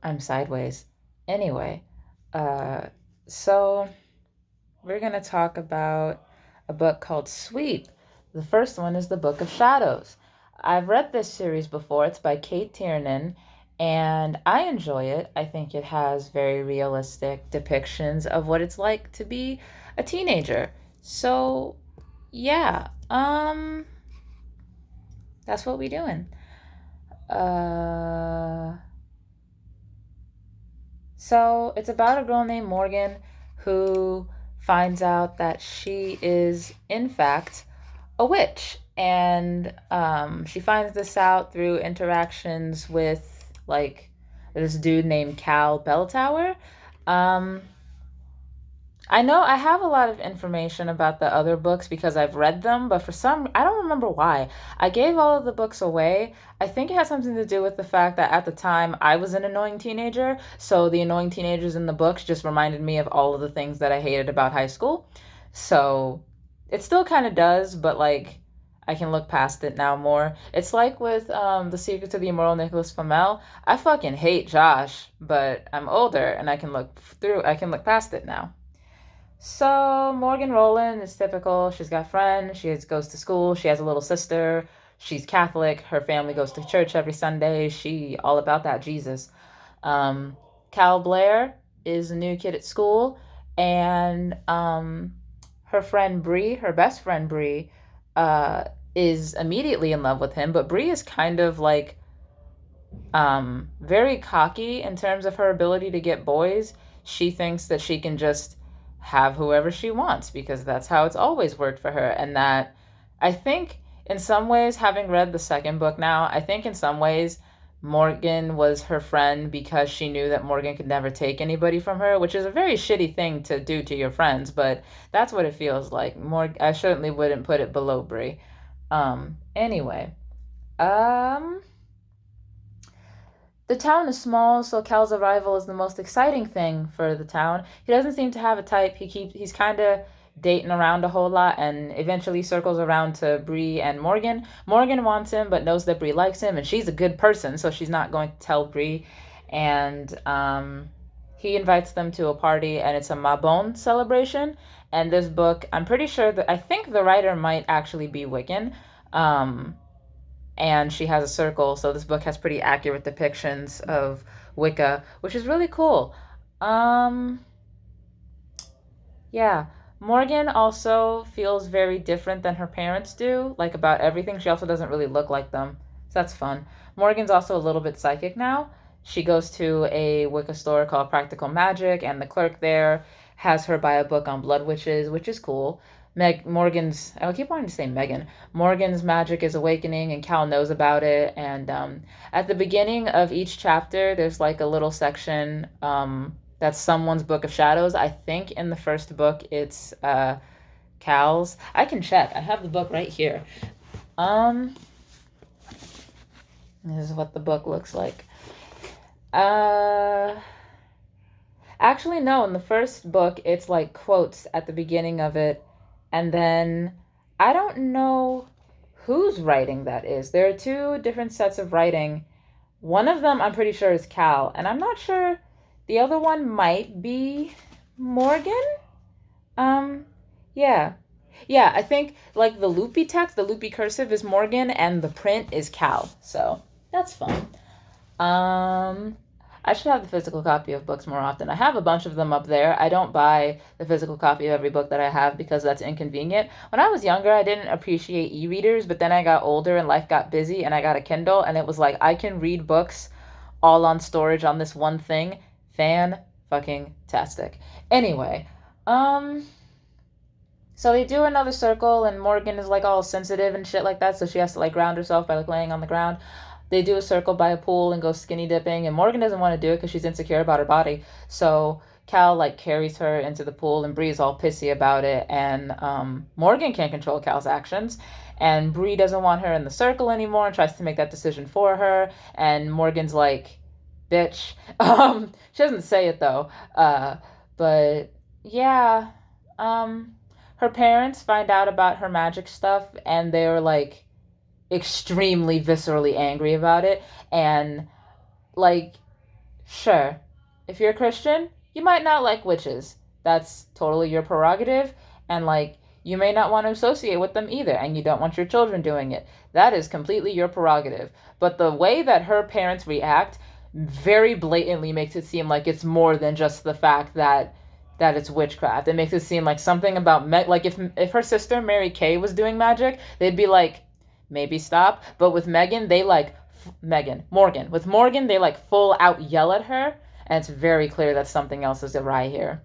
I'm sideways. Anyway, uh, so we're going to talk about a book called Sweep. The first one is The Book of Shadows. I've read this series before. It's by Kate Tiernan, and I enjoy it. I think it has very realistic depictions of what it's like to be a teenager. So, yeah, that's what we doing. Uh, So it's about a girl named Morgan who finds out that she is, in fact, a witch. And she finds this out through interactions with, like, this dude named Cal Belltower. Um, I know I have a lot of information about the other books because I've read them, but for some, I don't remember why. I gave all of the books away. I think it has something to do with the fact that at the time I was an annoying teenager, so the annoying teenagers in the books just reminded me of all of the things that I hated about high school. So it still kind of does, but like I can look past it now more. It's like with The Secret to the Immortal Nicholas Flamel. I fucking hate Josh, but I'm older and I can look past it now. So Morgan Rowland is typical. She's got friends. Goes to school. She has a little sister. She's Catholic. Her family goes to church every Sunday. She all about that Jesus. Um, Cal Blair is a new kid at school, and her friend Bree, her best friend Bree, uh, is immediately in love with him. But Bree is kind of like very cocky in terms of her ability to get boys. She thinks that she can just have whoever she wants because that's how it's always worked for her. And that I think, in some ways, having read the second book now, I think in some ways, Morgan was her friend because she knew that Morgan could never take anybody from her, which is a very shitty thing to do to your friends, but that's what it feels like. I certainly wouldn't put it below Brie. Anyway, um, the town is small, so Cal's arrival is the most exciting thing for the town. He doesn't seem to have a type. He's kind of dating around a whole lot and eventually circles around to Bree and Morgan. Morgan wants him but knows that Bree likes him and she's a good person, so she's not going to tell Bree. And he invites them to a party and it's a Mabon celebration. And this book, I'm pretty sure that I think the writer might actually be Wiccan. Um, and she has a circle. So this book has pretty accurate depictions of Wicca, which is really cool. Um, yeah. Morgan also feels very different than her parents do, like about everything. She also doesn't really look like them. So that's fun. Morgan's also a little bit psychic now. She goes to a Wicca store called Practical Magic, and the clerk there has her buy a book on blood witches, which is cool. I keep wanting to say Megan. Morgan's magic is awakening, and Cal knows about it. And at the beginning of each chapter, there's like a little section that's someone's book of shadows. I think in the first book it's Cal's. I can check. I have the book right here. Um, this is what the book looks like. Uh, Actually, no. In the first book, it's like quotes at the beginning of it, and then I don't know whose writing that is. There are two different sets of writing. One of them I'm pretty sure is Cal, and I'm not sure the other one might be Morgan. Um, yeah. Yeah, I think like the loopy text, the loopy cursive is Morgan and the print is Cal. So that's fun. Um, I should have the physical copy of books more often. I have a bunch of them up there. I don't buy the physical copy of every book that I have because that's inconvenient. When I was younger, I didn't appreciate e-readers, but then I got older and life got busy and I got a Kindle and it was like I can read books all on storage on this one thing. Fan fucking tastic. Anyway, um so they do another circle and Morgan is like all sensitive and shit like that, so she has to like ground herself by like laying on the ground. They do a circle by a pool and go skinny dipping, and Morgan doesn't want to do it because she's insecure about her body. So Cal like carries her into the pool, and Bree's all pissy about it. And Morgan can't control Cal's actions, and Bree doesn't want her in the circle anymore and tries to make that decision for her. And Morgan's like, "Bitch." She doesn't say it though. But yeah, um, her parents find out about her magic stuff, and they're like extremely viscerally angry about it and like Sure, if you're a Christian, you might not like witches. That's totally your prerogative, and like, you may not want to associate with them either, and you don't want your children doing it. That is completely your prerogative. But the way that her parents react very blatantly makes it seem like it's more than just the fact that it's witchcraft. It makes it seem like something about like if her sister Mary Kay was doing magic, they'd be like, maybe stop. But with Megan, they like Megan Morgan. With Morgan, they like full out yell at her, and it's very clear that something else is awry here.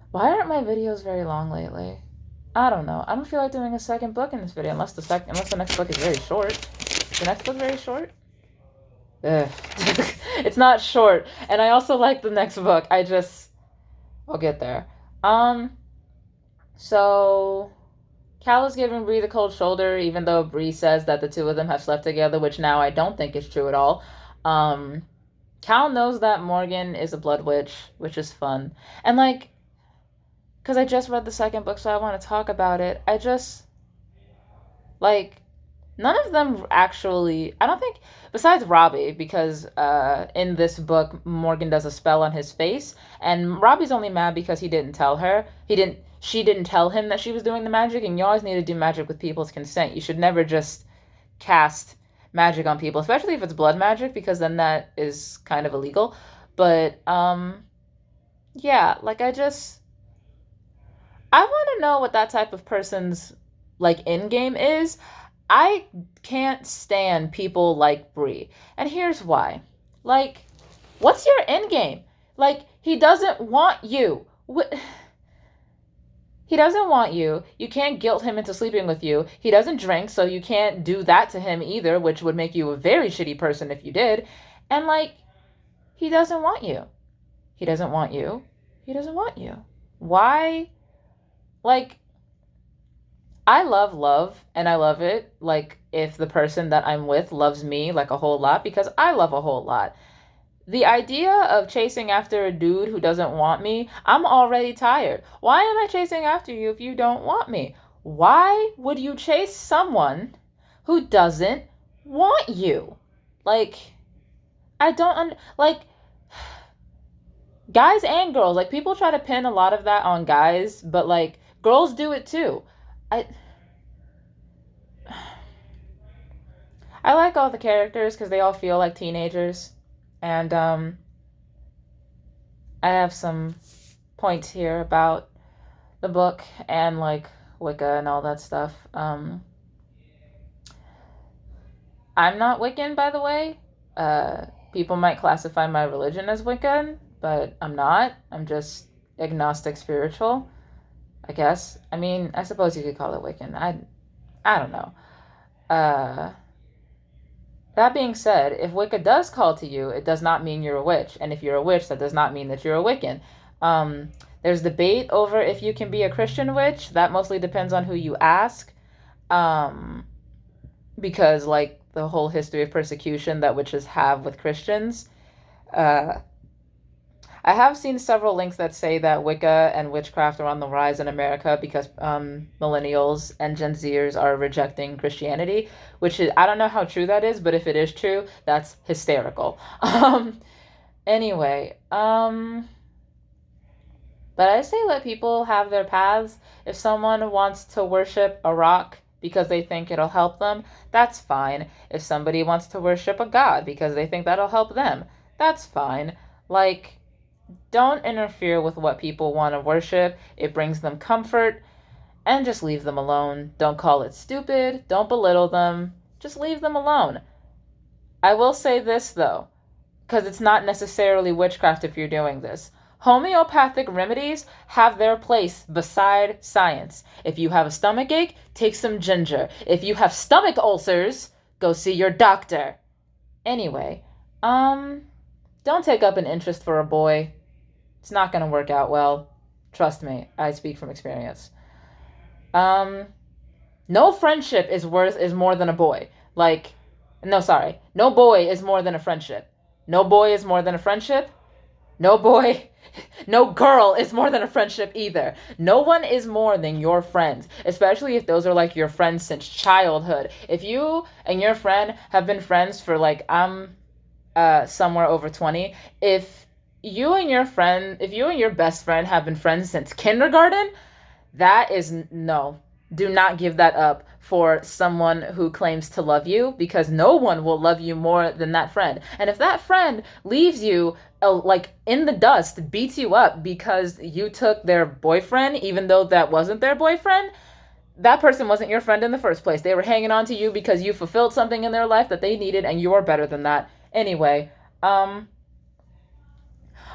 Why aren't my videos very long lately? I don't know. I don't feel like doing a second book in this video unless the next book is very short. Is the next book very short? Ugh. It's not short, and I also like the next book. I'll get there. So Cal is giving Bree the cold shoulder, even though Bree says that the two of them have slept together, which now I don't think is true at all. Cal knows that Morgan is a blood witch, which is fun. And like, because I just read the second book, so I want to talk about it. Like, none of them actually, I don't think, besides Robbie, because in this book, Morgan does a spell on his face, and Robbie's only mad because he didn't tell her. She didn't tell him that she was doing the magic, and you always need to do magic with people's consent. You should never just cast magic on people, especially if it's blood magic, because then that is kind of illegal. But, yeah, like, I want to know what that type of person's, like, in game is. I can't stand people like Bree. And here's why. Like, what's your end game? Like, he doesn't want you. He doesn't want you. You can't guilt him into sleeping with you. He doesn't drink, so you can't do that to him either, which would make you a very shitty person if you did. And, like, he doesn't want you. He doesn't want you. He doesn't want you. Why? Like, I love, and I love it, like, if the person that I'm with loves me, like, a whole lot, because I love a whole lot. The idea of chasing after a dude who doesn't want me, I'm already tired. Why am I chasing after you if you don't want me? Why would you chase someone who doesn't want you? Like, I don't, like, guys and girls, like, people try to pin a lot of that on guys, but, like, girls do it too. I like all the characters because they all feel like teenagers. And I have some points here about the book and like Wicca and all that stuff. I'm not Wiccan, by the way. People might classify my religion as Wiccan, but I'm not. I'm just agnostic spiritual, I guess. I mean, I suppose you could call it Wiccan. I don't know. That being said, if Wicca does call to you, it does not mean you're a witch. And if you're a witch, that does not mean that you're a Wiccan. There's debate over if you can be a Christian witch. That mostly depends on who you ask. Because, like, the whole history of persecution that witches have with Christians. I have seen several links that say that Wicca and witchcraft are on the rise in America because millennials and Gen Zers are rejecting Christianity, which is, I don't know how true that is, but if it is true, that's hysterical. Anyway, but I say let people have their paths. If someone wants to worship a rock because they think it'll help them, that's fine. If somebody wants to worship a god because they think that'll help them, that's fine. Like, don't interfere with what people want to worship. It brings them comfort, and just leave them alone. Don't call it stupid. Don't belittle them. Just leave them alone. I will say this, though, because it's not necessarily witchcraft if you're doing this. Homeopathic remedies have their place beside science. If you have a stomach ache, take some ginger. If you have stomach ulcers, go see your doctor. Anyway, don't take up an interest for a boy. It's not going to work out well. Trust me, I speak from experience. No friendship is more than a boy. Like, no, sorry. No boy is more than a friendship. No boy is more than a friendship. No girl is more than a friendship either. No one is more than your friends, especially if those are like your friends since childhood. If you and your friend have been friends for like, somewhere over 20. If if you and your best friend have been friends since kindergarten, that is no. Do not give that up for someone who claims to love you, because no one will love you more than that friend. And if that friend leaves you like in the dust, beats you up because you took their boyfriend, even though that wasn't their boyfriend, that person wasn't your friend in the first place. They were hanging on to you because you fulfilled something in their life that they needed, and you're better than that. Anyway,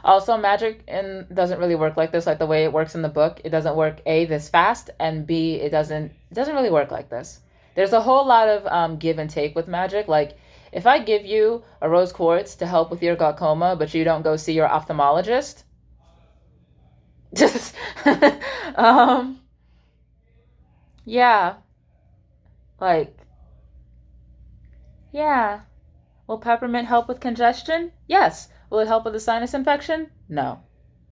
also, magic doesn't really work like this, like the way it works in the book. It doesn't work A, this fast, and B, it doesn't really work like this. There's a whole lot of give and take with magic. Like if I give you a rose quartz to help with your glaucoma, but you don't go see your ophthalmologist, just um, yeah, like yeah. Will peppermint help with congestion? Yes. Will it help with a sinus infection? No.